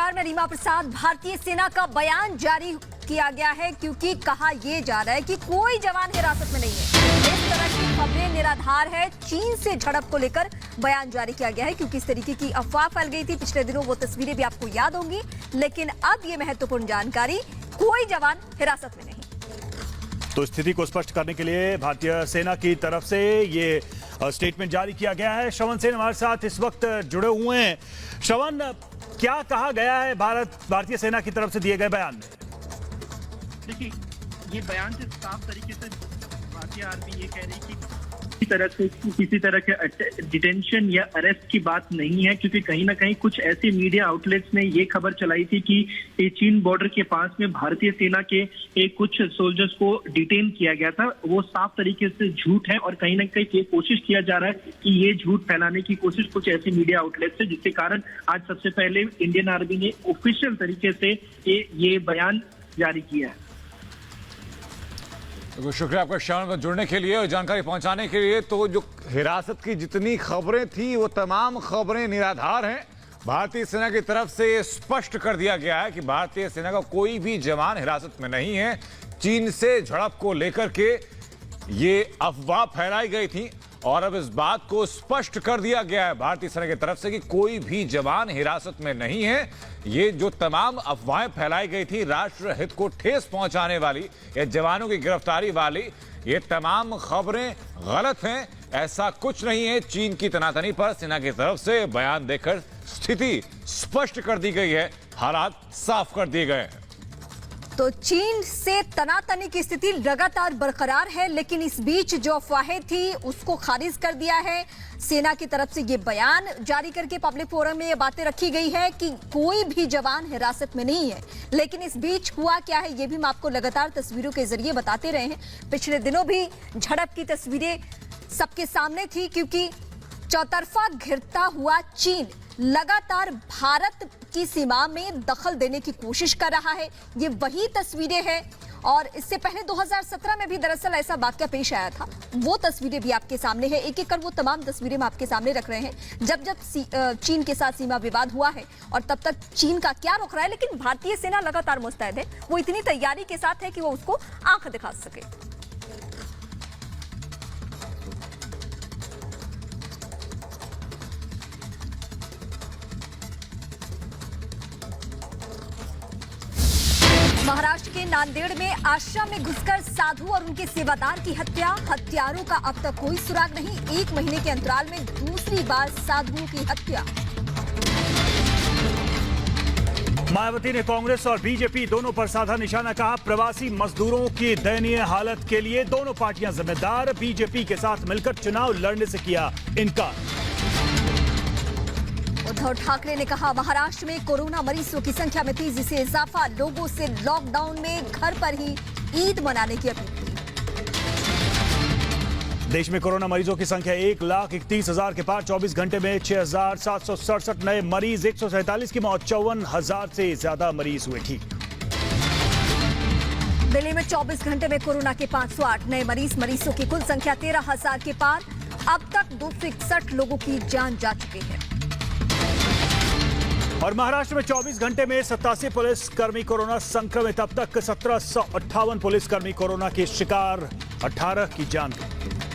नमस्कार, मैं रीमा प्रसाद। भारतीय सेना का बयान जारी किया गया है क्योंकि कहा यह जा रहा है कि कोई जवान हिरासत में नहीं है। इस तरह की खबरें निराधार है। चीन से झड़प को लेकर बयान जारी किया गया है क्योंकि इस तरीके की अफवाह फैल गई थी पिछले दिनों। वो तस्वीरें भी आपको याद होंगी, लेकिन अब ये महत्वपूर्ण जानकारी, कोई जवान हिरासत में नहीं। तो स्थिति को स्पष्ट करने के लिए भारतीय सेना की तरफ से ये स्टेटमेंट जारी किया गया है। श्रवण सेन हमारे साथ इस वक्त जुड़े हुए हैं। श्रवण, क्या कहा गया है भारतीय सेना की तरफ से दिए गए बयान में? देखिए, ये बयान से साफ तरीके से भारतीय आर्मी ये कह रही है कि किसी तरह के डिटेंशन या अरेस्ट की बात नहीं है, क्योंकि कहीं ना कहीं कुछ ऐसे मीडिया आउटलेट्स ने ये खबर चलाई थी कि चीन बॉर्डर के पास में भारतीय सेना के कुछ सोल्जर्स को डिटेन किया गया था। वो साफ तरीके से झूठ है और कहीं ना कहीं ये कोशिश किया जा रहा है कि ये झूठ फैलाने की कोशिश कुछ ऐसे मीडिया आउटलेट्स से, जिसके कारण आज सबसे पहले इंडियन आर्मी ने ऑफिशियल तरीके से ये बयान जारी किया है। तो शुक्रिया आपका श्रवण में जुड़ने के लिए और जानकारी पहुंचाने के लिए। तो जो हिरासत की जितनी खबरें थी वो तमाम खबरें निराधार हैं। भारतीय सेना की तरफ से स्पष्ट कर दिया गया है कि भारतीय सेना का कोई भी जवान हिरासत में नहीं है। चीन से झड़प को लेकर के ये अफवाह फैलाई गई थी और अब इस बात को स्पष्ट कर दिया गया है भारतीय सेना की तरफ से कि कोई भी जवान हिरासत में नहीं है। ये जो तमाम अफवाहें फैलाई गई थी राष्ट्र हित को ठेस पहुंचाने वाली या जवानों की गिरफ्तारी वाली, ये तमाम खबरें गलत हैं। ऐसा कुछ नहीं है। चीन की तनातनी पर सेना की तरफ से बयान देकर स्थिति स्पष्ट कर दी गई है, हालात साफ कर दिए गए हैं। तो चीन से तनातनी की स्थिति लगातार बरकरार है, लेकिन इस बीच जो अफवाहें थी उसको खारिज कर दिया है सेना की तरफ से। ये बयान जारी करके पब्लिक फोरम में ये बातें रखी गई है कि कोई भी जवान हिरासत में नहीं है। लेकिन इस बीच हुआ क्या है ये भी हम आपको लगातार तस्वीरों के जरिए बताते रहे हैं। पिछले दिनों भी झड़प की तस्वीरें सबके सामने थी क्योंकि चौतरफा घिरता हुआ चीन लगातार भारत की सीमा में दखल देने की कोशिश कर रहा है। ये वही तस्वीरें हैं और इससे पहले 2017 में भी दरअसल ऐसा वाकया पेश आया था। वो तस्वीरें भी आपके सामने है। एक एक कर वो तमाम तस्वीरें हम आपके सामने रख रहे हैं। जब जब चीन के साथ सीमा विवाद हुआ है और तब तक चीन का क्या रुख रहा है, लेकिन भारतीय सेना लगातार मुस्तैद है। वो इतनी तैयारी के साथ है कि वो उसको आंख दिखा सके। महाराष्ट्र के नांदेड़ में आश्रम में घुसकर साधु और उनके सेवादार की हत्या। हत्यारों का अब तक कोई सुराग नहीं। 1 महीने के अंतराल में दूसरी बार साधुओं की हत्या। मायावती ने कांग्रेस और बीजेपी दोनों पर साधा निशाना, कहा प्रवासी मजदूरों की दयनीय हालत के लिए दोनों पार्टियां जिम्मेदार। बीजेपी के साथ मिलकर चुनाव लड़ने से किया इनकार। उद्धव ठाकरे ने कहा महाराष्ट्र में कोरोना मरीजों की संख्या में तेजी से इजाफा। लोगों से लॉकडाउन में घर पर ही ईद मनाने की अपील की। देश में कोरोना मरीजों की संख्या 1,31,000 के पार। 24 घंटे में 6,767 नए मरीज, 147 की मौत, 54,000 से ज्यादा मरीज हुए ठीक। दिल्ली में 24 घंटे में कोरोना के 508 नए मरीजों की कुल संख्या 13,000 के पार। अब तक 261 लोगों की जान जा चुकी है। और महाराष्ट्र में 24 घंटे में 87 पुलिसकर्मी कोरोना संक्रमित। अब तक 1758 पुलिसकर्मी कोरोना के शिकार, 18 की जान गई।